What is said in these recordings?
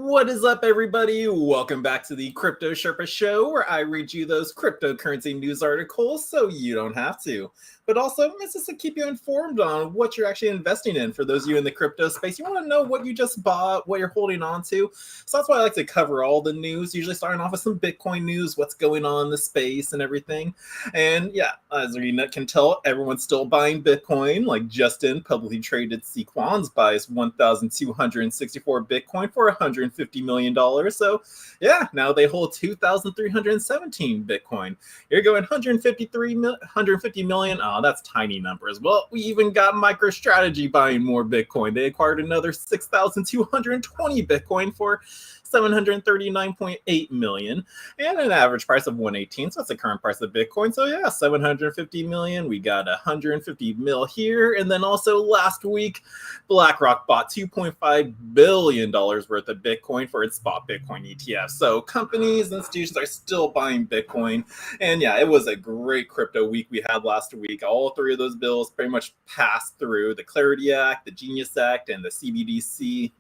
What is up, everybody? Welcome back to the Crypto Sherpa Show, where I read you those cryptocurrency news articles so you don't have to. But also, it's just to keep you informed on what you're actually investing in. For those of you in the crypto space, you want to know what you just bought, what you're holding on to. So that's why I like to cover all the news, usually starting off with some Bitcoin news, what's going on in the space and everything. And yeah, as you can tell, everyone's still buying Bitcoin. Like Justin, publicly traded Sequans, buys 1,264 Bitcoin for $150 million. So yeah, now they hold 2,317 Bitcoin. You're going 150 million. Oh, that's tiny numbers. Well, we even got MicroStrategy buying more Bitcoin. They acquired another 6,220 Bitcoin for $739.8 million and an average price of 118. So that's the current price of Bitcoin. So yeah, 750 million. We got 150 mil here. And then also last week, BlackRock bought $2.5 billion worth of Bitcoin for its spot Bitcoin ETF. So companies, institutions are still buying Bitcoin. And yeah, it was a great crypto week we had last week. All three of those bills pretty much passed through: the Clarity Act, the Genius Act, and the CBDC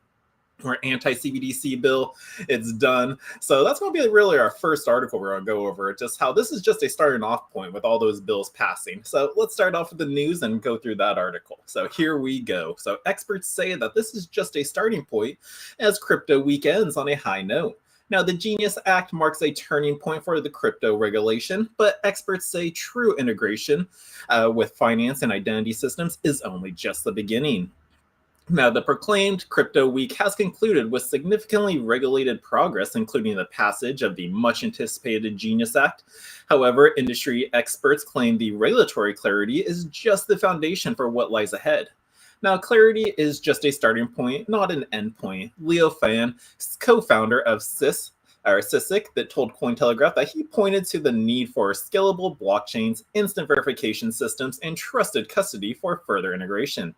or anti-CBDC bill. It's done. So that's going to be really our first article we're going to go over, just how this is just a starting off point with all those bills passing. So let's start off with the news and go through that article. So here we go. So experts say that this is just a starting point as crypto week ends on a high note. Now, the Genius Act marks a turning point for the crypto regulation, but experts say true integration with finance and identity systems is only just the beginning. Now, the proclaimed Crypto Week has concluded with significantly regulated progress, including the passage of the much-anticipated Genius Act. However, industry experts claim the regulatory clarity is just the foundation for what lies ahead. Now, clarity is just a starting point, not an end point. Leo Fan, co-founder of CISIC, that told Cointelegraph that he pointed to the need for scalable blockchains, instant verification systems, and trusted custody for further integration.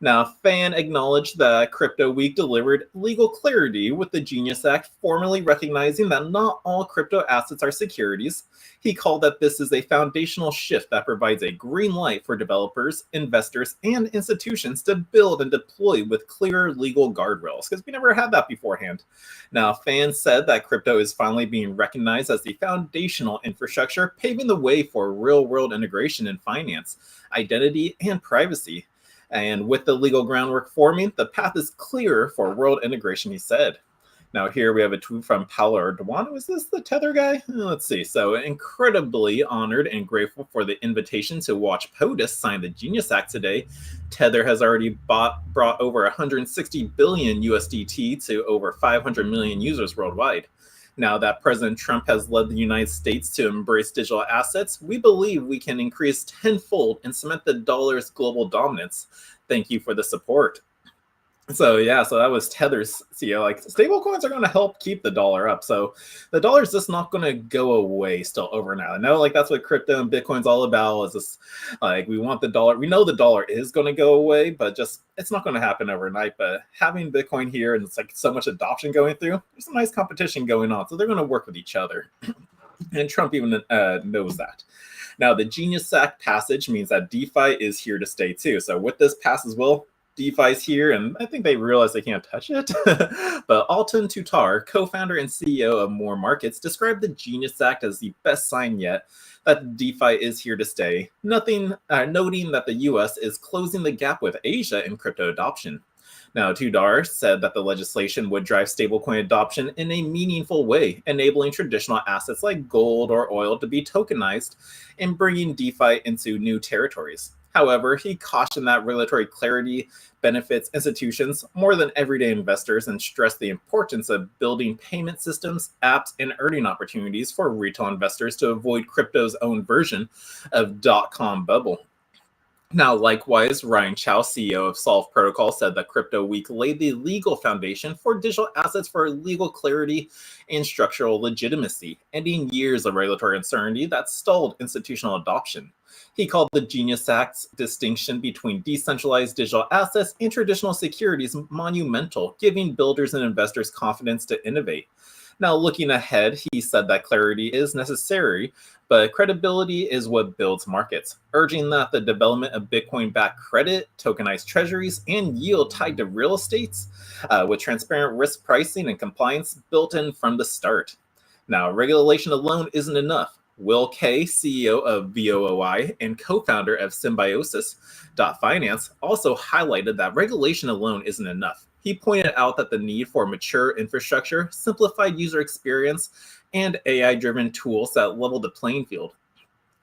Now, Fan acknowledged that Crypto Week delivered legal clarity with the Genius Act, formally recognizing that not all crypto assets are securities. He called that this is a foundational shift that provides a green light for developers, investors, and institutions to build and deploy with clearer legal guardrails, because we never had that beforehand. Now, Fan said that crypto is finally being recognized as the foundational infrastructure, paving the way for real-world integration in finance, identity, and privacy. And with the legal groundwork forming, the path is clearer for world integration, he said. Now here we have a tweet from Paolo Arduano. Is this the Tether guy? Let's see. So incredibly honored and grateful for the invitation to watch POTUS sign the Genius Act today. Tether has already brought over 160 billion USDT to over 500 million users worldwide. Now that President Trump has led the United States to embrace digital assets, we believe we can increase tenfold and cement the dollar's global dominance. Thank you for the support. So yeah, so that was Tether's CEO. Like, stablecoins are going to help keep the dollar up. So the dollar's just not going to go away still overnight. I know, like, that's what crypto and Bitcoin's all about. Is this, like, we want the dollar. We know the dollar is going to go away, but just it's not going to happen overnight. But having Bitcoin here and it's like so much adoption going through, there's some nice competition going on. So they're going to work with each other, and Trump even knows that. Now, the Genius Act passage means that DeFi is here to stay too. So with this pass as well, DeFi's here, and I think they realize they can't touch it. But Alton Tutar, co-founder and CEO of More Markets, described the Genius Act as the best sign yet that DeFi is here to stay, noting that the US is closing the gap with Asia in crypto adoption. Now, Tudor said that the legislation would drive stablecoin adoption in a meaningful way, enabling traditional assets like gold or oil to be tokenized and bringing DeFi into new territories. However, he cautioned that regulatory clarity benefits institutions more than everyday investors and stressed the importance of building payment systems, apps, and earning opportunities for retail investors to avoid crypto's own version of dot-com bubble. Now, likewise, Ryan Chow, CEO of Solve Protocol, said that Crypto Week laid the legal foundation for digital assets for legal clarity and structural legitimacy, ending years of regulatory uncertainty that stalled institutional adoption. He called the Genius Act's distinction between decentralized digital assets and traditional securities monumental, giving builders and investors confidence to innovate. Now, looking ahead, he said that clarity is necessary, but credibility is what builds markets, urging that the development of Bitcoin-backed credit, tokenized treasuries, and yield tied to real estates, with transparent risk pricing and compliance built in from the start. Now, regulation alone isn't enough. Will Kay, CEO of VOOI and co-founder of Symbiosis Finance, also highlighted that regulation alone isn't enough. He pointed out that the need for mature infrastructure, simplified user experience, and AI-driven tools that level the playing field.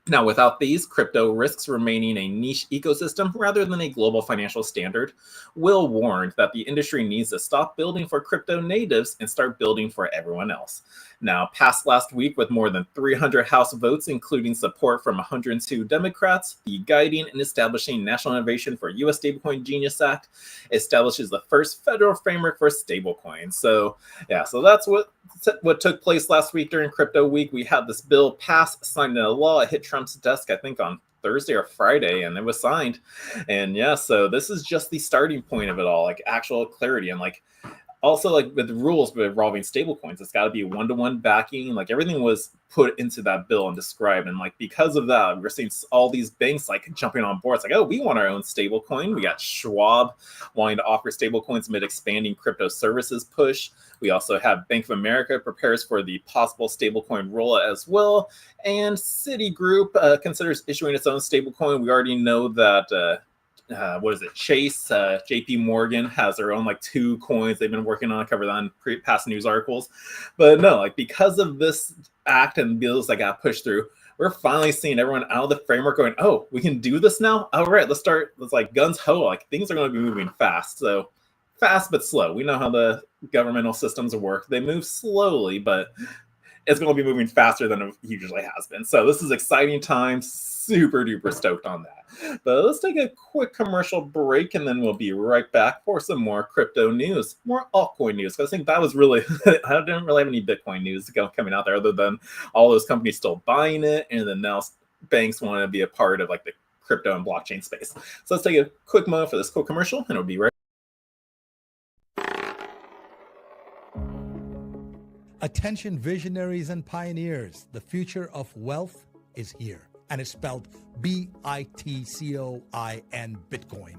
Now, without these, crypto risks remaining a niche ecosystem rather than a global financial standard. Will warned that the industry needs to stop building for crypto natives and start building for everyone else. Now, passed last week with more than 300 House votes, including support from 102 Democrats, the Guiding and Establishing National Innovation for U.S. Stablecoin Genius Act establishes the first federal framework for stablecoins. So that's what took place last week during Crypto Week. We had this bill passed, signed into law. It hit Trump's desk, I think, on Thursday or Friday, and it was signed. And so this is just the starting point of it all, like actual clarity. And also, with the rules involving stablecoins, it's got to be one-to-one backing. Everything was put into that bill and described. And because of that, we're seeing all these banks jumping on board. It's oh, we want our own stablecoin. We got Schwab wanting to offer stablecoins amid expanding crypto services push. We also have Bank of America prepares for the possible stablecoin rollout as well. And Citigroup considers issuing its own stablecoin. We already know that Chase, JP Morgan has their own 2 coins they've been working on. I covered that on past news articles. But no, because of this act and bills that got pushed through, we're finally seeing everyone out of the framework going, oh, we can do this now? All right, let's start. Let's guns ho. Things are going to be moving fast. So fast but slow. We know how the governmental systems work. They move slowly, but it's going to be moving faster than it usually has been. So this is exciting times. Super duper stoked on that. But let's take a quick commercial break, and then we'll be right back for some more crypto news, more altcoin news. Because I think that was really, I didn't really have any Bitcoin news coming out there other than all those companies still buying it, and then now banks want to be a part of the crypto and blockchain space. So let's take a quick moment for this quick commercial, and we'll be right. Attention visionaries and pioneers, the future of wealth is here, and it's spelled Bitcoin, Bitcoin.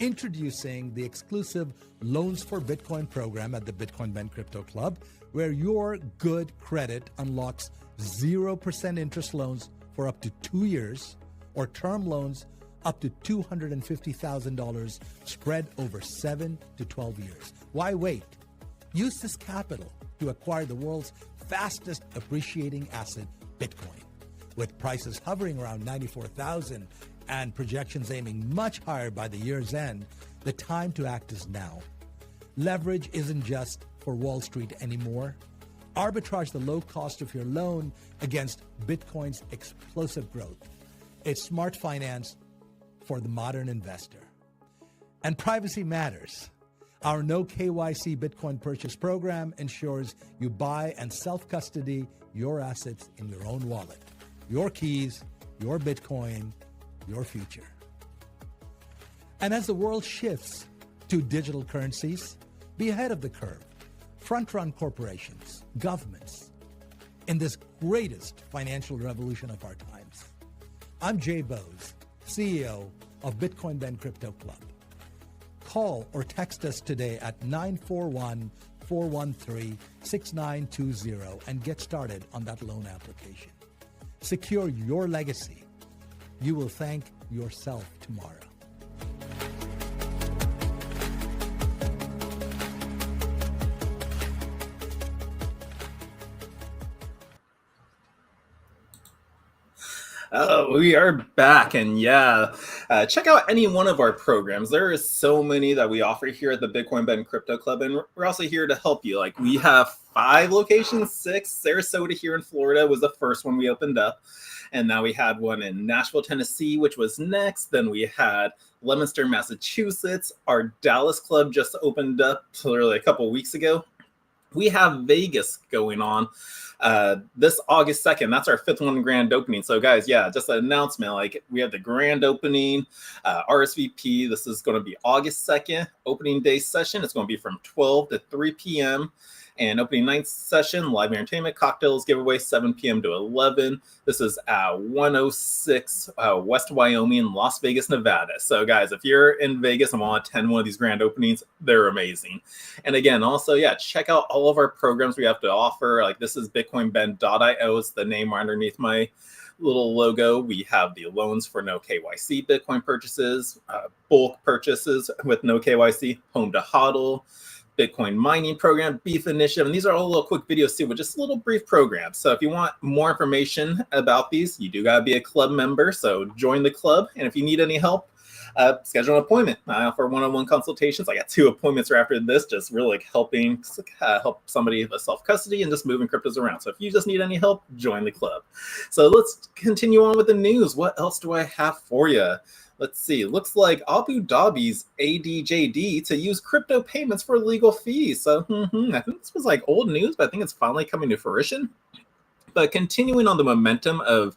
Introducing the exclusive Loans for Bitcoin program at the Bitcoin Ben Crypto Club, where your good credit unlocks 0% interest loans for up to 2 years, or term loans up to $250,000 spread over 7 to 12 years. Why wait? Use this capital to acquire the world's fastest appreciating asset, Bitcoin. With prices hovering around 94,000 and projections aiming much higher by the year's end, the time to act is now. Leverage isn't just for Wall Street anymore. Arbitrage the low cost of your loan against Bitcoin's explosive growth. It's smart finance for the modern investor. And privacy matters. Our no KYC Bitcoin purchase program ensures you buy and self-custody your assets in your own wallet. Your keys, your Bitcoin, your future. And as the world shifts to digital currencies, be ahead of the curve. Front-run corporations, governments, in this greatest financial revolution of our times. I'm Jay Bose, CEO of Bitcoin Ben Crypto Club. Call or text us today at 941-413-6920 and get started on that loan application. Secure your legacy. You will thank yourself tomorrow. We are back, and check out any one of our programs. There is so many that we offer here at the Bitcoin Ben Crypto Club, and we're also here to help you. We have 5 locations, 6. Sarasota here in Florida was the first one we opened up, and now we had one in Nashville, Tennessee, which was next. Then we had Leominster, Massachusetts. Our Dallas club just opened up literally a couple weeks ago. We have Vegas going on this August 2nd. That's our 5th one grand opening. So guys, just an announcement, we have the grand opening, RSVP. This is going to be August 2nd, opening day session. It's going to be from 12 to 3 p.m. And opening night session, live entertainment, cocktails, giveaway, 7 p.m. to 11. This is at 106 West Wyoming, Las Vegas, Nevada. So guys, if you're in Vegas and want to attend one of these grand openings, they're amazing. And again, also, yeah, check out all of our programs we have to offer. Like this is bitcoinbend.io is the name underneath my little logo. We have the loans for no KYC Bitcoin purchases, bulk purchases with no KYC, home to hodl, Bitcoin mining program, Beef Initiative. And these are all little quick videos too, with just little brief programs. So if you want more information about these, you do got to be a club member. So join the club. And if you need any help, schedule an appointment. I offer one-on-one consultations. I got 2 appointments right after this, just really like helping help somebody with self-custody and just moving cryptos around. So if you just need any help, join the club. So let's continue on with the news. What else do I have for you? Let's see. Looks like Abu Dhabi's ADJD to use crypto payments for legal fees. So I think this was like old news, but I think it's finally coming to fruition. But continuing on the momentum of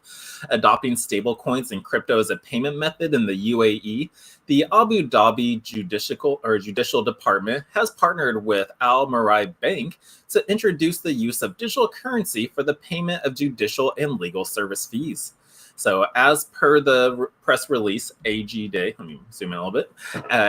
adopting stablecoins and crypto as a payment method in the UAE, the Abu Dhabi Judicial Department has partnered with Al Marai Bank to introduce the use of digital currency for the payment of judicial and legal service fees. So as per the press release, AGD, let me zoom in a little bit,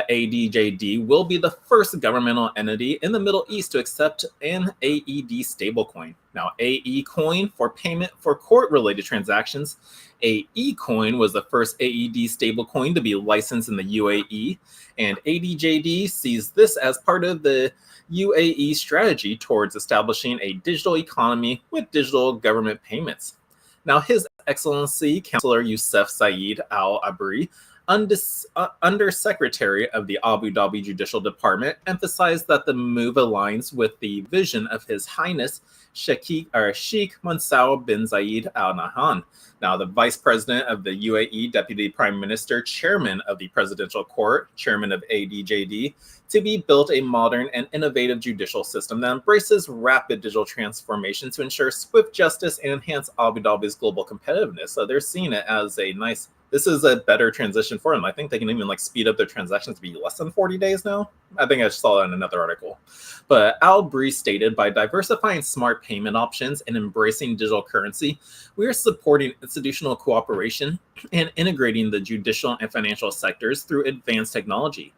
ADJD will be the first governmental entity in the Middle East to accept an AED stablecoin. Now, AE coin for payment for court-related transactions. AE coin was the first AED stablecoin to be licensed in the UAE, and ADJD sees this as part of the UAE strategy towards establishing a digital economy with digital government payments. Now, His Excellency Councillor Youssef Saeed Al Abri, Undersecretary of the Abu Dhabi Judicial Department, emphasized that the move aligns with the vision of His Highness Sheikh Mansour bin Zayed Al Nahyan. Now, the Vice President of the UAE, Deputy Prime Minister, Chairman of the Presidential Court, Chairman of ADJD, to be built a modern and innovative judicial system that embraces rapid digital transformation to ensure swift justice and enhance Abu Dhabi's global competitiveness. So they're seeing it as a nice, this is a better transition for them. I think they can even like speed up their transactions to be less than 40 days now. I think I saw that in another article. But Al Bree stated, by diversifying smart payment options and embracing digital currency, we are supporting institutional cooperation and integrating the judicial and financial sectors through advanced technology.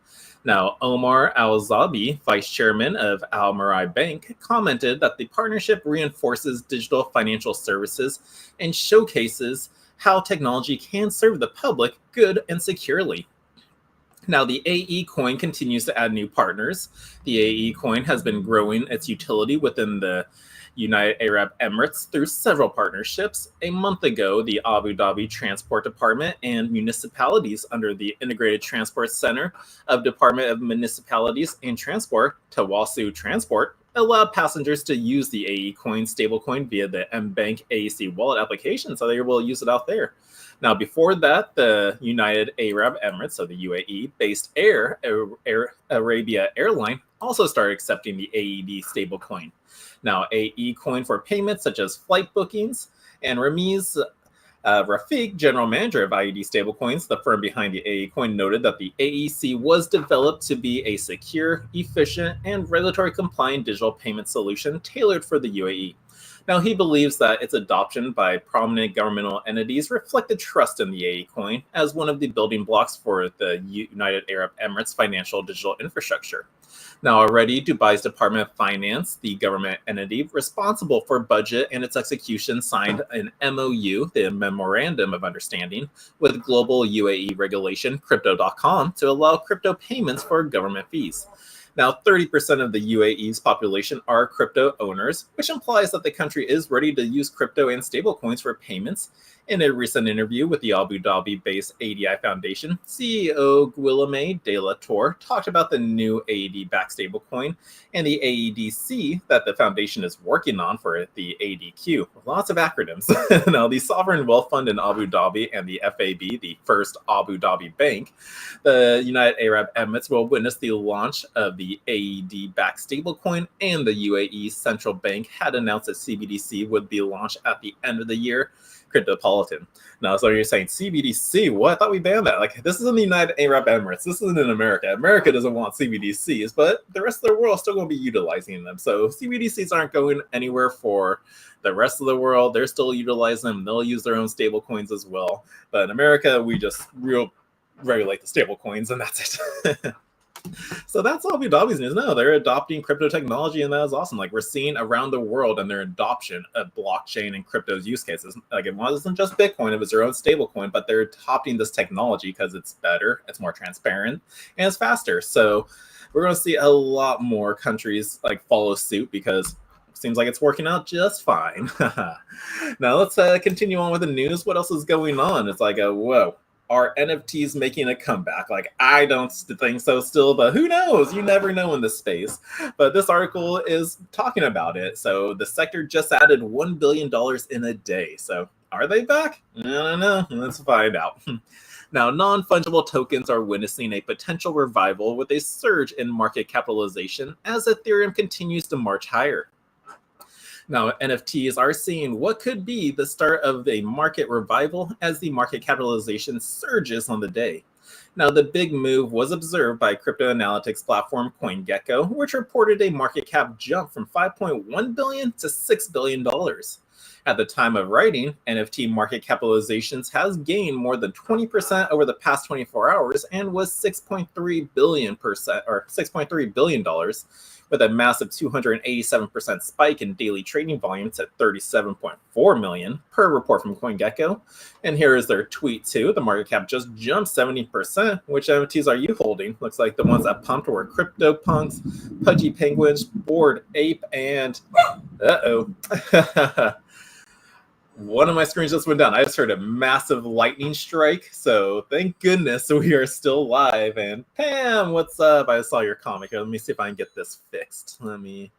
Now, Omar Al-Zabi, vice chairman of Al Marai Bank, commented that the partnership reinforces digital financial services and showcases how technology can serve the public good and securely. Now, the AE coin continues to add new partners. The AE coin has been growing its utility within the United Arab Emirates through several partnerships. A month ago, the Abu Dhabi Transport Department and municipalities under the Integrated Transport Center of Department of Municipalities and Transport, Tawasu Transport, allowed passengers to use the AE coin stablecoin via the mBank AEC wallet application, so they will use it out there. Now, before that, the United Arab Emirates, so the UAE-based Arabia Airline, also started accepting the AED stablecoin. Now, AE coin for payments such as flight bookings, and Ramiz Rafiq, general manager of IED stablecoins, the firm behind the AE coin, noted that the AEC was developed to be a secure, efficient, and regulatory compliant digital payment solution tailored for the UAE. Now, he believes that its adoption by prominent governmental entities reflected trust in the AE coin as one of the building blocks for the United Arab Emirates financial digital infrastructure. Now, already, Dubai's Department of Finance, the government entity responsible for budget and its execution, signed an MOU, the Memorandum of Understanding, with global UAE regulation Crypto.com to allow crypto payments for government fees. Now, 30% of the UAE's population are crypto owners, which implies that the country is ready to use crypto and stablecoins for payments. In a recent interview with the Abu Dhabi-based ADI Foundation, CEO Guillaume de la Tour talked about the new AED-backed stablecoin and the AEDC that the foundation is working on for the ADQ. Lots of acronyms. Now, the Sovereign Wealth Fund in Abu Dhabi and the FAB, the first Abu Dhabi bank, the United Arab Emirates will witness the launch of the AED-backed stablecoin, and the UAE Central Bank had announced that CBDC would be launched at the end of the year. Cryptopolitan. Now, so you're saying CBDC? What? I thought we banned that. Like, this is in the United Arab Emirates. This isn't in America. America doesn't want CBDCs, but the rest of the world is still going to be utilizing them. So CBDCs aren't going anywhere for the rest of the world. They're still utilizing them. They'll use their own stable coins as well. But in America, we just regulate the stable coins, and that's it. So that's all Abu Dhabi's news. No, they're adopting crypto technology, and that is awesome. Like, we're seeing around the world and their adoption of blockchain and crypto's use cases. Like, it wasn't just Bitcoin, it was their own stable coin, but they're adopting this technology because it's better, it's more transparent, and it's faster. So we're going to see a lot more countries like follow suit because it seems like it's working out just fine. Now let's continue on with the news. What else is going on? It's like, whoa. Are NFTs making a comeback? Like, I don't think so still, but who knows? You never know in this space. But this article is talking about it. So the sector just added $1 billion in a day. So are they back? I don't know. Let's find out. Now, non-fungible tokens are witnessing a potential revival with a surge in market capitalization as Ethereum continues to march higher. Now, NFTs are seeing what could be the start of a market revival as the market capitalization surges on the day. Now, the big move was observed by crypto analytics platform CoinGecko, which reported a market cap jump from $5.1 billion to $6 billion. At the time of writing, NFT market capitalizations has gained more than 20% over the past 24 hours and was $6.3 billion, with a massive 287% spike in daily trading volumes at 37.4 million per report from CoinGecko. And here is their tweet too. The market cap just jumped 70%. Which NFTs are you holding? Looks like the ones that pumped were CryptoPunks, Pudgy Penguins, Bored Ape, and one of my screens just went down. I just heard a massive lightning strike. So thank goodness we are still live. And Pam, what's up? I saw your comment here. Let me see if I can get this fixed. Let me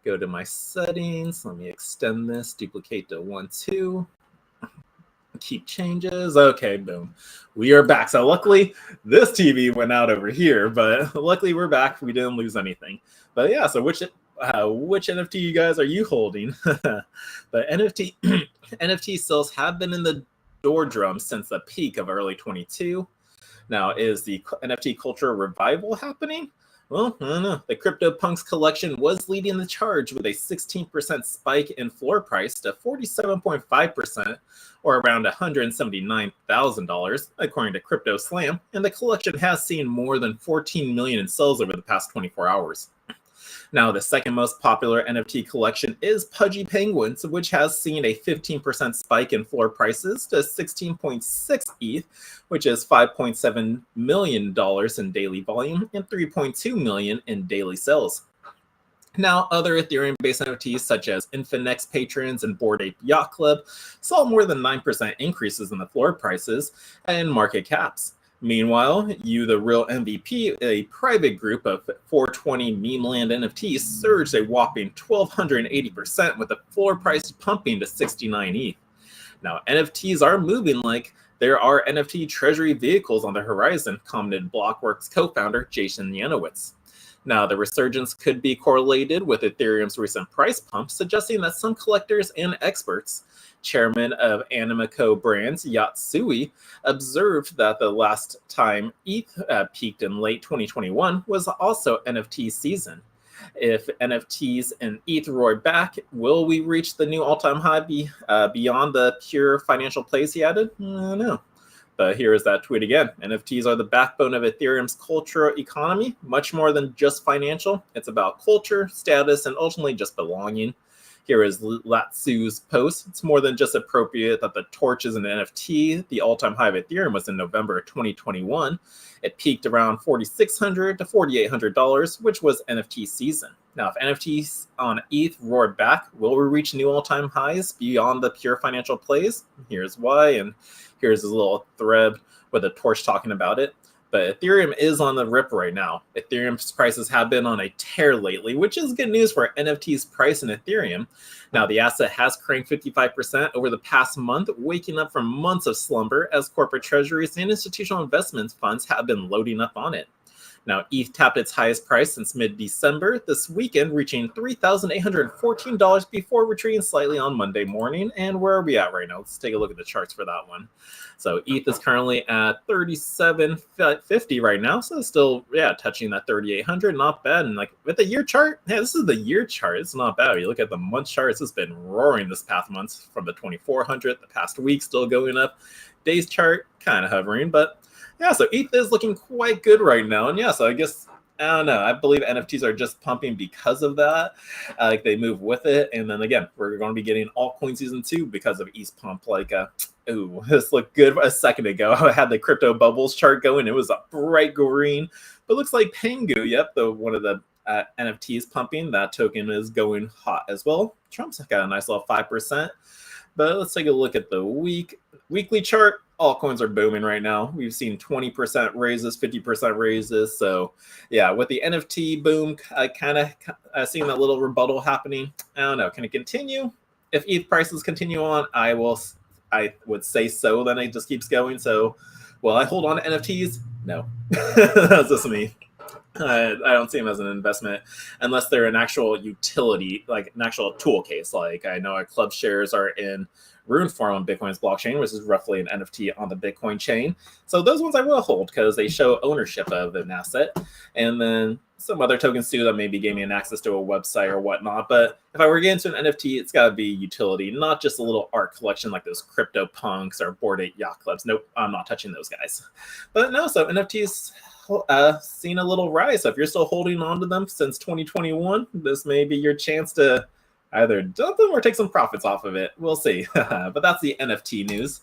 go to my settings. Let me extend this, duplicate to 1, 2. Keep changes. Okay, boom. We are back. So luckily this TV went out over here, but luckily we're back. We didn't lose anything. But yeah, so which NFT you guys are you holding? But NFT sales have been in the doldrums since the peak of early 22. Now, is the NFT culture revival happening? Well, I don't know. The CryptoPunks collection was leading the charge with a 16% spike in floor price to 47.5%, or around $179,000, according to Crypto Slam, and the collection has seen more than 14 million in sales over the past 24 hours. Now, the second most popular NFT collection is Pudgy Penguins, which has seen a 15% spike in floor prices to 16.6 ETH, which is $5.7 million in daily volume and 3.2 million in daily sales. Now, other Ethereum-based NFTs such as Infinex Patrons and Bored Ape Yacht Club saw more than 9% increases in the floor prices and market caps. Meanwhile, You the Real MVP, a private group of 420 meme land NFTs, surged a whopping 1,280%, with the floor price pumping to 69 ETH. Now, NFTs are moving like there are NFT treasury vehicles on the horizon, commented Blockworks co-founder Jason Yanowitz. Now, the resurgence could be correlated with Ethereum's recent price pump, suggesting that some collectors and experts, chairman of Animico Brands, Yatsui, observed that the last time ETH peaked in late 2021 was also NFT season. If NFTs and ETH roar back, will we reach the new all-time high beyond the pure financial plays he added? I don't know. But here is that tweet again. NFTs are the backbone of Ethereum's cultural economy, much more than just financial. It's about culture, status, and ultimately just belonging. Here is Latsu's post. It's more than just appropriate that the torch is an NFT. The all-time high of Ethereum was in November 2021. It peaked around $4,600 to $4,800, which was NFT season. Now, if NFTs on ETH roar back, will we reach new all-time highs beyond the pure financial plays? Here's why, and here's a little thread with a torch talking about it. But Ethereum is on the rip right now. Ethereum's prices have been on a tear lately, which is good news for NFT's price in Ethereum. Now, the asset has cranked 55% over the past month, waking up from months of slumber as corporate treasuries and institutional investment funds have been loading up on it. Now, ETH tapped its highest price since mid-December this weekend, reaching $3,814 before retreating slightly on Monday morning. And where are we at right now? Let's take a look at the charts for that one. So ETH is currently at 37.50 right now, so it's still touching that 3,800. Not bad. And like with the year chart, this is the year chart. It's not bad. You look at the month charts, it's been roaring this past month from the 2,400. The past week still going up. Days chart kind of hovering, but so ETH is looking quite good right now. And so I guess, I don't know, I believe NFTs are just pumping because of that. Like they move with it. And then again, we're going to be getting altcoin season 2 because of ETH pump. Like, this looked good a second ago. I had the crypto bubbles chart going. It was a bright green, but looks like Pengu, one of the NFTs pumping. That token is going hot as well. Trump's got a nice little 5%. But let's take a look at the weekly chart. Altcoins are booming right now. We've seen 20% raises, 50% raises. So with the NFT boom, I kind of seen that little rebuttal happening. I don't know. Can it continue? If ETH prices continue on, I would say so. Then it just keeps going. So, will I hold on to NFTs? No. That's just me. I don't see them as an investment unless they're an actual utility, like an actual tool case. Like I know our club shares are in Rune form on Bitcoin's blockchain, which is roughly an NFT on the Bitcoin chain. So those ones I will hold because they show ownership of an asset. And then some other tokens too that maybe gave me an access to a website or whatnot. But if I were to get into an NFT, it's got to be utility, not just a little art collection like those Crypto Punks or Bored Ape Yacht Clubs. Nope, I'm not touching those guys. But no, so NFTs seen a little rise. So if you're still holding on to them since 2021, this may be your chance to either dump them or take some profits off of it. We'll see. But that's the NFT news.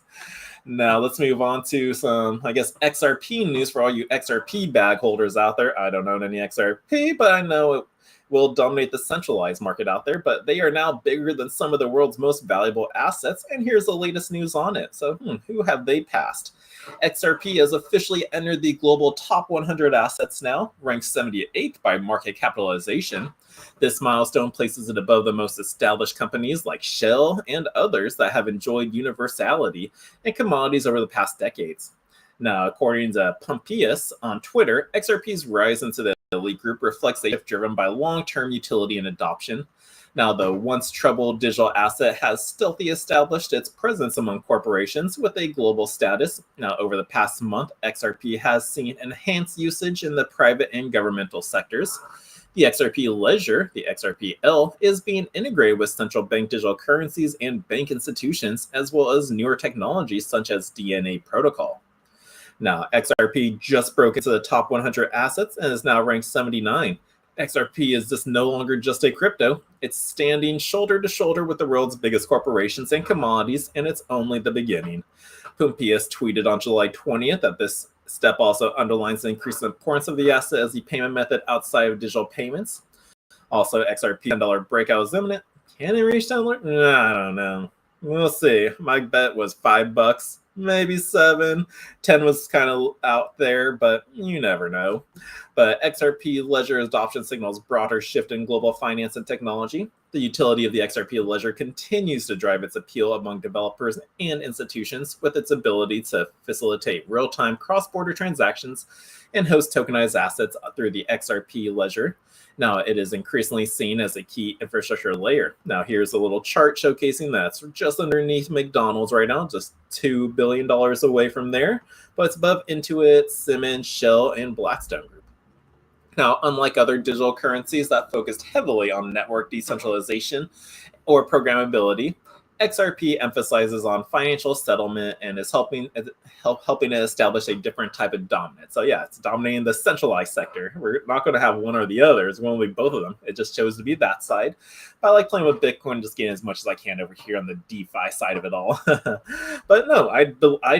Now let's move on to some, I guess, XRP news for all you XRP bag holders out there. I don't own any XRP, but I know it will dominate the centralized market out there. But they are now bigger than some of the world's most valuable assets. And here's the latest news on it. So who have they passed? XRP has officially entered the global top 100 assets now, ranked 78th by market capitalization. This milestone places it above the most established companies like Shell and others that have enjoyed universality in commodities over the past decades. Now, according to Pompeius on Twitter, XRP's rise into the elite group reflects a shift driven by long-term utility and adoption. Now, the once troubled digital asset has stealthily established its presence among corporations with a global status. Now, over the past month, XRP has seen enhanced usage in the private and governmental sectors. The XRP Ledger, the XRP-L, is being integrated with central bank digital currencies and bank institutions, as well as newer technologies such as DNA protocol. Now, XRP just broke into the top 100 assets and is now ranked 79. XRP is just no longer just a crypto. It's standing shoulder to shoulder with the world's biggest corporations and commodities, and it's only the beginning. Pompeius tweeted on July 20th that this step also underlines the increased importance of the asset as the payment method outside of digital payments. Also, XRP $10 breakout is imminent. Can it reach $10? I don't know. We'll see. My bet was $5, maybe 7. 10 was kind of out there, but you never know. But XRP Ledger adoption signals broader shift in global finance and technology. The utility of the XRP Ledger continues to drive its appeal among developers and institutions with its ability to facilitate real-time cross-border transactions and host tokenized assets through the XRP Ledger. Now, it is increasingly seen as a key infrastructure layer. Now, here's a little chart showcasing that's just underneath McDonald's right now, just $2 billion away from there, but it's above Intuit, Siemens, Shell, and Blackstone Group. Now, unlike other digital currencies that focused heavily on network decentralization or programmability, XRP emphasizes on financial settlement and is helping it establish a different type of dominance. So yeah, it's dominating the centralized sector. We're not going to have one or the other. It's going to be both of them. It just chose to be that side. But I like playing with Bitcoin, just getting as much as I can over here on the DeFi side of it all. But no, I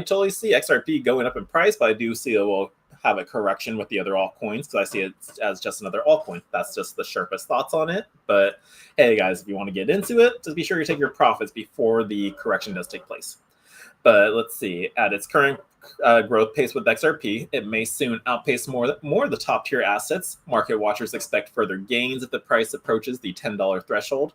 totally see XRP going up in price, but I do see it will have a correction with the other altcoins because I see it as just another altcoin. That's just the sharpest thoughts on it. But hey, guys, if you want to get into it, just be sure you take your profits before the correction does take place. But let's see. At its current growth pace with XRP, it may soon outpace more of the top-tier assets. Market watchers expect further gains if the price approaches the $10 threshold.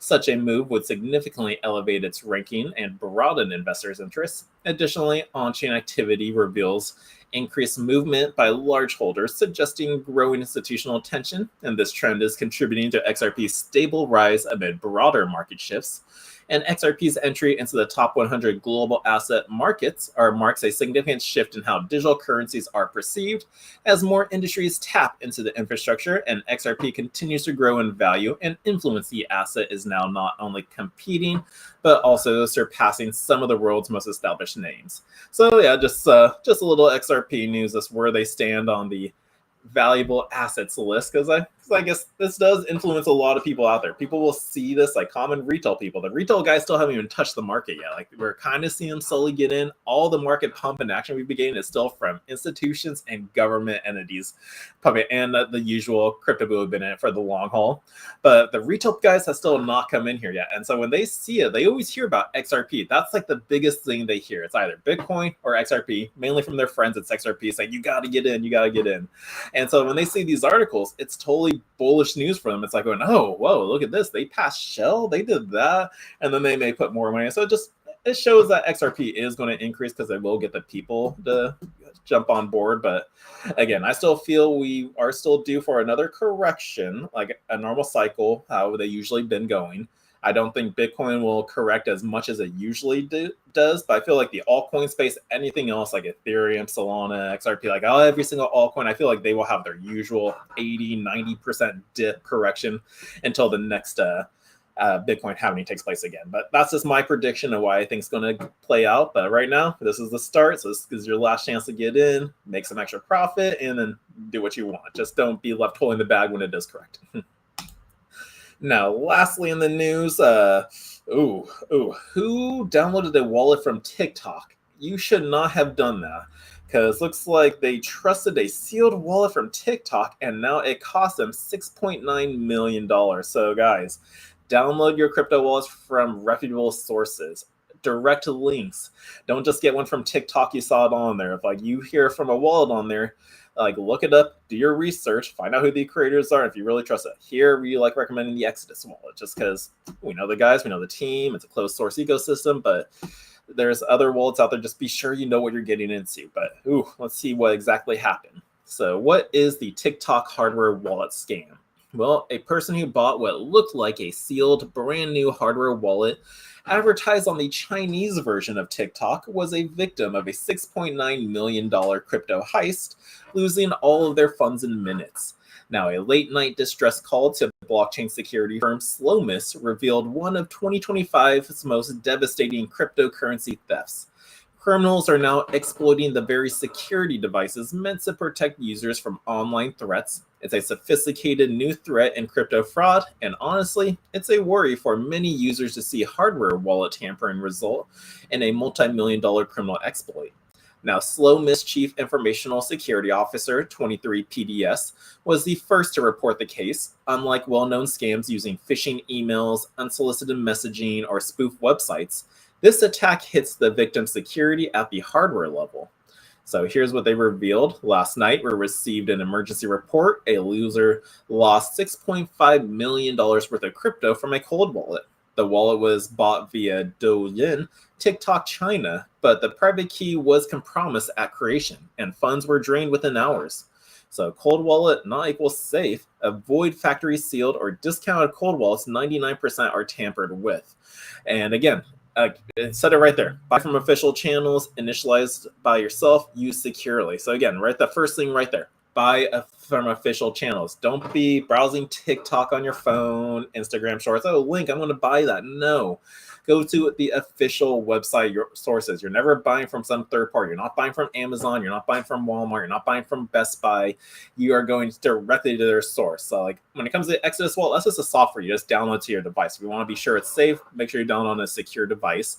Such a move would significantly elevate its ranking and broaden investors' interest. Additionally, on-chain activity reveals increased movement by large holders, suggesting growing institutional attention, and this trend is contributing to XRP's stable rise amid broader market shifts. And XRP's entry into the top 100 global asset markets marks a significant shift in how digital currencies are perceived as more industries tap into the infrastructure, and XRP continues to grow in value and influence. The asset is now not only competing, but also surpassing some of the world's most established names. So yeah, just a little XRP news as where they stand on the valuable assets list, because I guess this does influence a lot of people out there. People will see this, like common retail people. The retail guys still haven't even touched the market yet. Like, we're kind of seeing them slowly get in. All the market pump and action we've been getting is still from institutions and government entities, pumping, and the usual crypto boom have been in it for the long haul. But the retail guys have still not come in here yet. And so when they see it, they always hear about XRP. That's like the biggest thing they hear. It's either Bitcoin or XRP, mainly from their friends. It's XRP saying, you got to get in, you got to get in. And so when they see these articles, it's totally bullish news for them. It's like going, oh, whoa, look at this. They passed Shell, they did that. And then they may put more money. So it shows that XRP is going to increase because they will get the people to jump on board. But again, I still feel we are still due for another correction, like a normal cycle, how they usually been going. I don't think Bitcoin will correct as much as it usually does, but I feel like the altcoin space, anything else like Ethereum, Solana, XRP, like every single altcoin, I feel like they will have their usual 80-90% dip correction until the next Bitcoin halving takes place again. But that's just my prediction of why I think it's going to play out. But right now, this is the start. So this is your last chance to get in, make some extra profit, and then do what you want. Just don't be left holding the bag when it does correct. Now, lastly in the news, who downloaded a wallet from TikTok? You should not have done that, because looks like they trusted a sealed wallet from TikTok, and now it cost them $6.9 million. So guys, download your crypto wallets from reputable sources. Direct links. Don't just get one from TikTok you saw it on there. If like you hear from a wallet on there, like look it up, do your research, find out who the creators are if you really trust it. Here we like recommending the Exodus wallet just because we know the guys, we know the team, it's a closed source ecosystem, but there's other wallets out there. Just be sure you know what you're getting into. But let's see what exactly happened. So what is the TikTok hardware wallet scam? Well, a person who bought what looked like a sealed brand new hardware wallet advertised on the Chinese version of TikTok was a victim of a $6.9 million crypto heist, losing all of their funds in minutes. Now, a late-night distress call to blockchain security firm Slowmiss revealed one of 2025's most devastating cryptocurrency thefts. Criminals are now exploiting the very security devices meant to protect users from online threats. It's a sophisticated new threat in crypto fraud, and honestly, it's a worry for many users to see hardware wallet tampering result in a multi-million-dollar criminal exploit. Now, Slowmiss Chief Informational Security Officer 23PDS was the first to report the case. Unlike well-known scams using phishing emails, unsolicited messaging, or spoof websites, this attack hits the victim's security at the hardware level. So here's what they revealed. Last night, we received an emergency report. A user lost $6.5 million worth of crypto from a cold wallet. The wallet was bought via Douyin, TikTok China, but the private key was compromised at creation, and funds were drained within hours. So cold wallet not equals safe. Avoid factory sealed or discounted cold wallets. 99% are tampered with. And again, it said it right there. Buy from official channels, initialized by yourself, use securely. So again, right, the first thing right there. Buy from official channels. Don't be browsing TikTok on your phone, Instagram Shorts. Oh, link, I'm going to buy that. No. Go to the official website, your sources. You're never buying from some third party. You're not buying from Amazon. You're not buying from Walmart. You're not buying from Best Buy. You are going directly to their source. So like when it comes to Exodus Wallet, that's just a software you just download to your device. If you want to be sure it's safe, make sure you download on a secure device.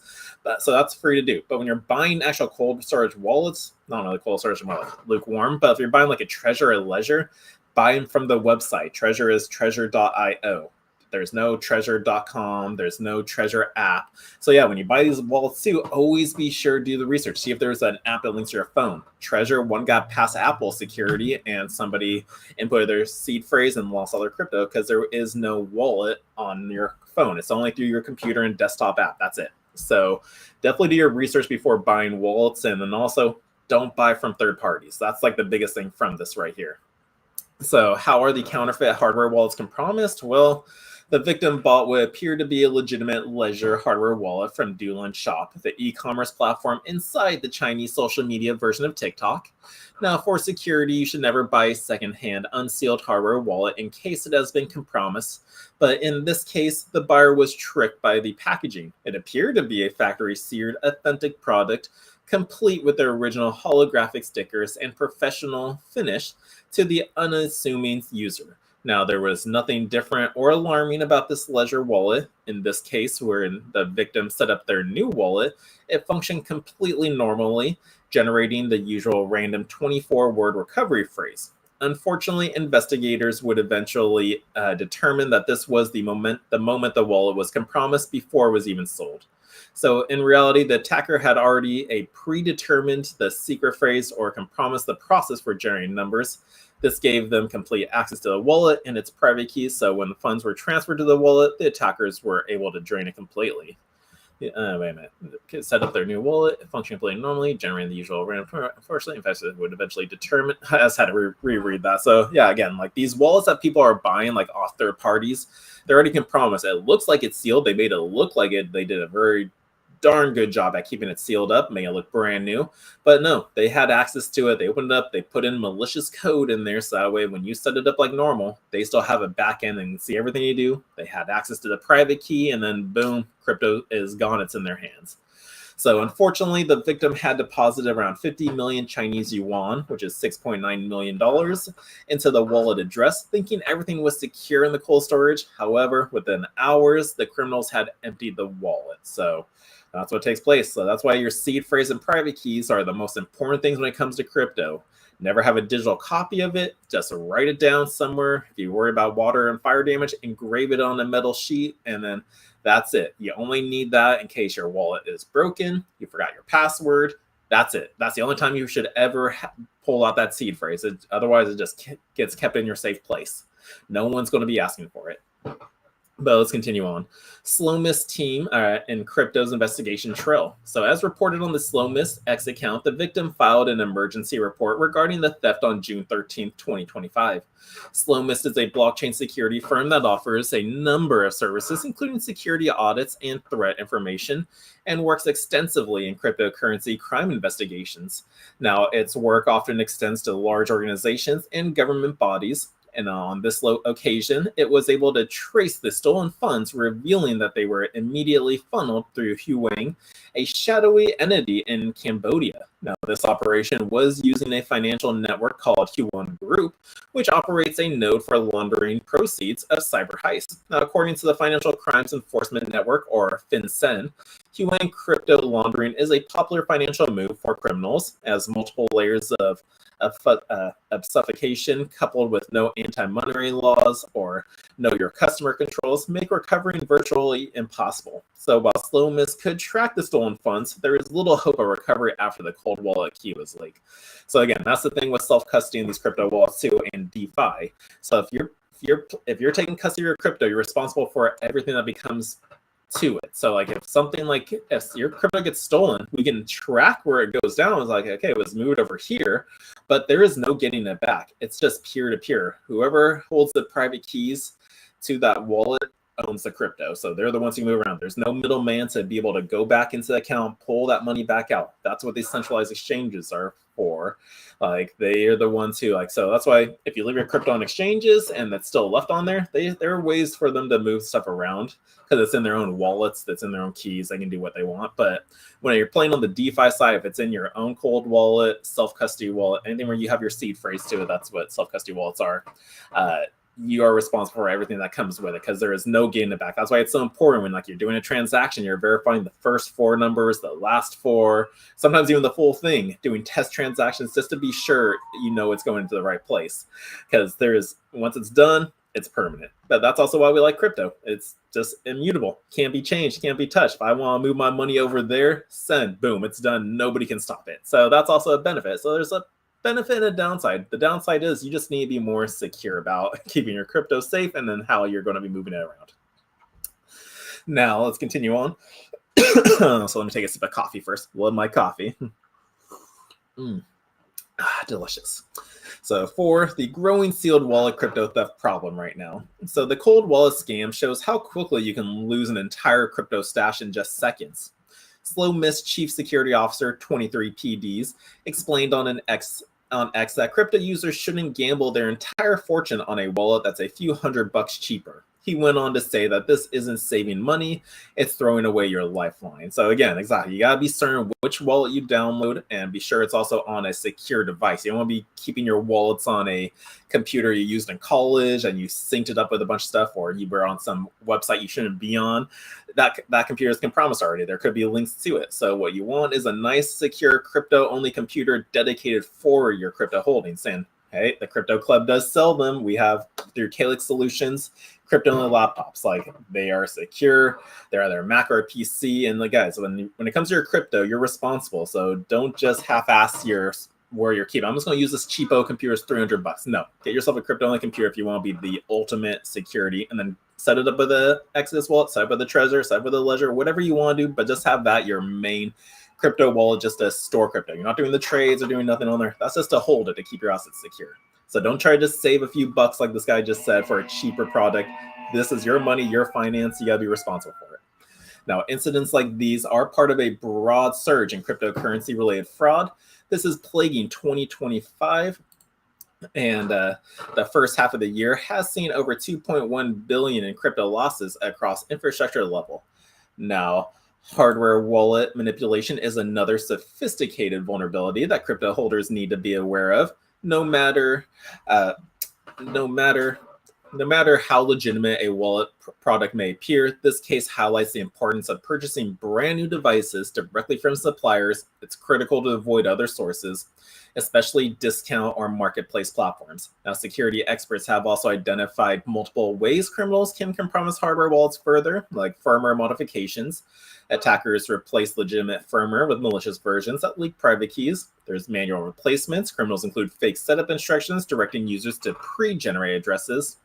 So that's free to do. But when you're buying actual cold storage wallets, not really cold storage, more like lukewarm, but if you're buying like a Trezor or Ledger, buy them from the website. Trezor is trezor.io. There's no Trezor.com. There's no Trezor app. So yeah, when you buy these wallets too, always be sure to do the research. See if there's an app that links to your phone. Trezor, one got past Apple security and somebody inputted their seed phrase and lost all their crypto because there is no wallet on your phone. It's only through your computer and desktop app. That's it. So definitely do your research before buying wallets, and then also don't buy from third parties. That's like the biggest thing from this right here. So how are the counterfeit hardware wallets compromised? Well, the victim bought what appeared to be a legitimate leisure hardware wallet from Douyin Shop, the e-commerce platform inside the Chinese social media version of TikTok. Now, for security, you should never buy a second-hand unsealed hardware wallet in case it has been compromised. But in this case, the buyer was tricked by the packaging. It appeared to be a factory-sealed, authentic product, complete with their original holographic stickers and professional finish to the unassuming user. Now, there was nothing different or alarming about this leisure wallet. In this case, where the victim set up their new wallet, it functioned completely normally, generating the usual random 24-word recovery phrase. Unfortunately, investigators would eventually determine that this was the moment the wallet was compromised before it was even sold. So in reality, the attacker had already predetermined the secret phrase or compromised the process for generating numbers. This gave them complete access to the wallet and its private keys, so when the funds were transferred to the wallet, the attackers were able to drain it completely. Wait a minute. Set up their new wallet, function completely normally, generating the usual random. Unfortunately, investigators would eventually determine. I just had to reread that. So yeah, again, like these wallets that people are buying, like off third parties, they're already compromised. It looks like it's sealed. They made it look like it. They did a very darn good job at keeping it sealed up, making it look brand new. But no, they had access to it. They opened it up. They put in malicious code in there, so that way when you set it up like normal, they still have a back end and see everything you do. They had access to the private key, and then boom, crypto is gone. It's in their hands. So unfortunately, the victim had deposited around 50 million Chinese yuan, which is $6.9 million, into the wallet address, thinking everything was secure in the cold storage. However, within hours, the criminals had emptied the wallet. So that's what takes place. So that's why your seed phrase and private keys are the most important things when it comes to crypto. Never have a digital copy of it. Just write it down somewhere. If you worry about water and fire damage, engrave it on a metal sheet, and then that's it. You only need that in case your wallet is broken, you forgot your password. That's it. That's the only time you should ever pull out that seed phrase. Otherwise, it just gets kept in your safe place. No one's going to be asking for it. But let's continue on. Slowmist team in crypto's investigation trail. So as reported on the Slowmist X account, the victim filed an emergency report regarding the theft on June 13, 2025. Slowmist is a blockchain security firm that offers a number of services, including security audits and threat information, and works extensively in cryptocurrency crime investigations. Now, its work often extends to large organizations and government bodies. And on this occasion, it was able to trace the stolen funds, revealing that they were immediately funneled through Huang, a shadowy entity in Cambodia. Now, this operation was using a financial network called Huang Group, which operates a node for laundering proceeds of cyber heists. Now, according to the Financial Crimes Enforcement Network, or FinCEN, Huang crypto laundering is a popular financial move for criminals, as multiple layers of suffocation coupled with no anti-money laws or know your customer controls make recovering virtually impossible. So while Slowmist could track the stolen funds, there is little hope of recovery after the cold wallet key was leaked. So again, that's the thing with self-custody in these crypto wallets too, and DeFi. So if you're taking custody of your crypto, you're responsible for everything that becomes to it. So like if your crypto gets stolen, we can track where it goes down. It's like, okay, it was moved over here, but there is no getting it back. It's just peer-to-peer. Whoever holds the private keys to that wallet owns the crypto. So they're the ones who move around. There's no middleman to be able to go back into the account, pull that money back out. That's what these centralized exchanges are for. Like they are the ones who so that's why if you leave your crypto on exchanges and that's still left on there, there are ways for them to move stuff around because it's in their own wallets, that's in their own keys, they can do what they want. But when you're playing on the DeFi side, if it's in your own cold wallet, self-custody wallet, anything where you have your seed phrase to it, that's what self-custody wallets are. You are responsible for everything that comes with it because there is no getting it back. That's why it's so important when you're doing a transaction, you're verifying the first four numbers, the last four, sometimes even the full thing, doing test transactions just to be sure it's going to the right place. Because once it's done, it's permanent. But that's also why we like crypto. It's just immutable, can't be changed, can't be touched. If I want to move my money over there, send, boom, it's done. Nobody can stop it. So that's also a benefit. So there's a benefit and a downside. The downside is you just need to be more secure about keeping your crypto safe and then how you're going to be moving it around. Now let's continue on. So let me take a sip of coffee first. Love my coffee. Delicious. So for the growing sealed wallet crypto theft problem right now. So the cold wallet scam shows how quickly you can lose an entire crypto stash in just seconds. Slow Miss Chief Security Officer 23 PDs explained on X that crypto users shouldn't gamble their entire fortune on a wallet that's a few $100 cheaper. He went on to say that this isn't saving money, it's throwing away your lifeline. So again, exactly, you gotta be certain which wallet you download and be sure it's also on a secure device. You don't want to be keeping your wallets on a computer you used in college and you synced it up with a bunch of stuff, or you were on some website you shouldn't be on. That computer is compromised already. There could be links to it. So what you want is a nice, secure, crypto-only computer dedicated for your crypto holdings. And hey, the Crypto Club does sell them. We have through Calyx Solutions, crypto-only laptops. Like, they are secure. They're either Mac or PC. And like, guys, when it comes to your crypto, you're responsible. So don't just half-ass where you're keeping. I'm just going to use this cheapo computer, it's $300. No, get yourself a crypto-only computer if you want to be the ultimate security, and then set it up with a Exodus wallet, set it up with a Trezor, set it up with a Ledger, whatever you want to do, but just have that your main crypto wallet just to store crypto. You're not doing the trades or doing nothing on there. That's just to hold it, to keep your assets secure. So don't try to just save a few bucks like this guy just said for a cheaper product. This is your money, your finance. You got to be responsible for it. Now, incidents like these are part of a broad surge in cryptocurrency-related fraud. This is plaguing 2025. And the first half of the year has seen over 2.1 billion in crypto losses across infrastructure level. Now, hardware wallet manipulation is another sophisticated vulnerability that crypto holders need to be aware of. No matter how legitimate a wallet product may appear, this case highlights the importance of purchasing brand new devices directly from suppliers. It's critical to avoid other sources, especially discount or marketplace platforms. Now, security experts have also identified multiple ways criminals can compromise hardware wallets further, like firmware modifications. Attackers replace legitimate firmware with malicious versions that leak private keys. There's manual replacements. Criminals include fake setup instructions directing users to pre-generate addresses.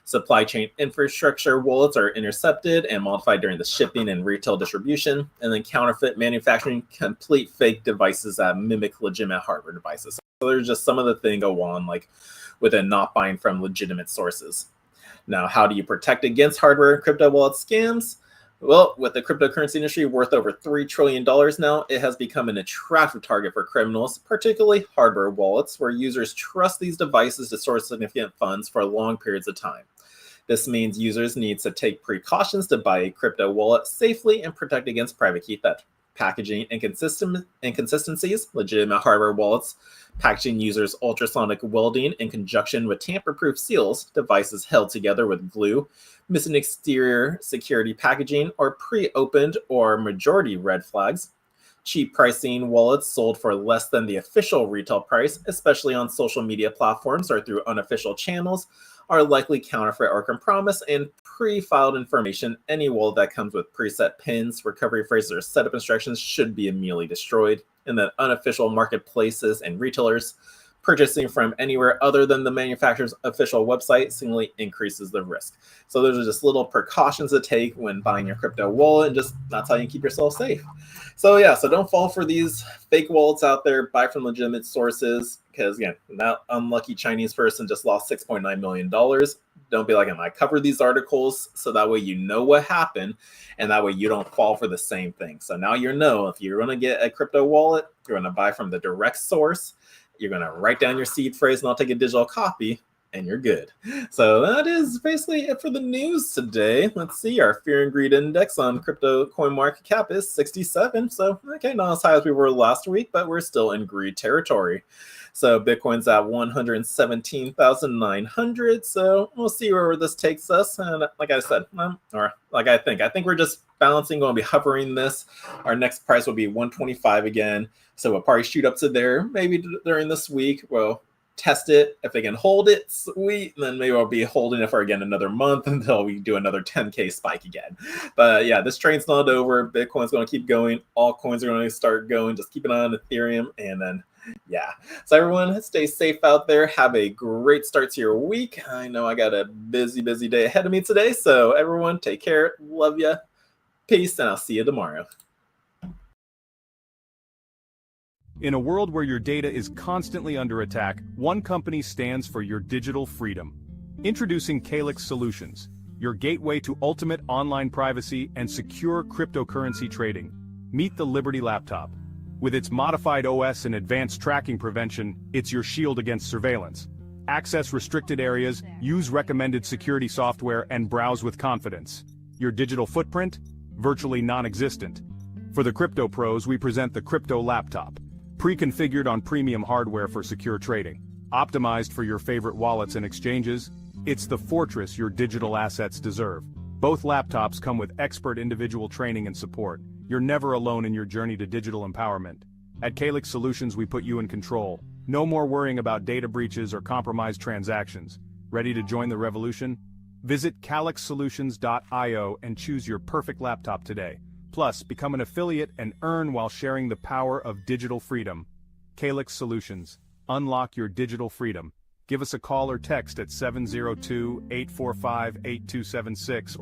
Supply chain infrastructure wallets are intercepted and modified during the shipping and retail distribution. And then counterfeit manufacturing, complete fake devices that mimic legitimate hardware devices. So there's just some of the things go on, like with it not buying from legitimate sources. Now, how do you protect against hardware and crypto wallet scams? Well, with the cryptocurrency industry worth over $3 trillion now, it has become an attractive target for criminals, particularly hardware wallets, where users trust these devices to store significant funds for long periods of time. This means users need to take precautions to buy a crypto wallet safely and protect against private key theft. Packaging inconsistencies, legitimate hardware wallets, packaging users ultrasonic welding in conjunction with tamper-proof seals, devices held together with glue, missing exterior security packaging, or pre-opened or majority red flags. Cheap pricing wallets sold for less than the official retail price, especially on social media platforms or through unofficial channels, are likely counterfeit or compromise, and pre-filed information. Any wallet that comes with preset pins, recovery phrases, or setup instructions should be immediately destroyed. And then unofficial marketplaces and retailers purchasing from anywhere other than the manufacturer's official website significantly increases the risk. So those are just little precautions to take when buying your crypto wallet, and just that's how you keep yourself safe. So yeah, so don't fall for these fake wallets out there. Buy from legitimate sources, because again, that unlucky Chinese person just lost $6.9 million. Don't be like him. I cover these articles so that way you know what happened, and that way you don't fall for the same thing. So now you know, if you're going to get a crypto wallet, you're going to buy from the direct source. You're going to write down your seed phrase, and I'll take a digital copy, and you're good. So that is basically it for the news today. Let's see, our fear and greed index on crypto coin market cap is 67. So, okay, not as high as we were last week, but we're still in greed territory. So Bitcoin's at 117,900. So we'll see where this takes us. And like I said, I think we're just balancing, going to be hovering this. Our next price will be 125 again. So we'll probably shoot up to there maybe during this week. We'll test it. If they can hold it, sweet. And then maybe we'll be holding it for again another month until we do another 10K spike again. But yeah, this train's not over. Bitcoin's going to keep going. All coins are going to start going. Just keep an eye on Ethereum. And then, yeah. So everyone, stay safe out there. Have a great start to your week. I know I got a busy day ahead of me today. So everyone, take care. Love ya. Peace, and I'll see you tomorrow. In a world where your data is constantly under attack, one company stands for your digital freedom. Introducing Calyx Solutions, your gateway to ultimate online privacy and secure cryptocurrency trading. Meet the Liberty Laptop. With its modified OS and advanced tracking prevention, it's your shield against surveillance. Access restricted areas, use recommended security software, and browse with confidence. Your digital footprint? Virtually non-existent. For the crypto pros, we present the Crypto Laptop. Pre-configured on premium hardware for secure trading. Optimized for your favorite wallets and exchanges, it's the fortress your digital assets deserve. Both laptops come with expert individual training and support. You're never alone in your journey to digital empowerment. At Calyx Solutions, we put you in control. No more worrying about data breaches or compromised transactions. Ready to join the revolution? Visit calyxsolutions.io and choose your perfect laptop today. Plus, become an affiliate and earn while sharing the power of digital freedom. Calyx Solutions. Unlock your digital freedom. Give us a call or text at 702-845-8276 or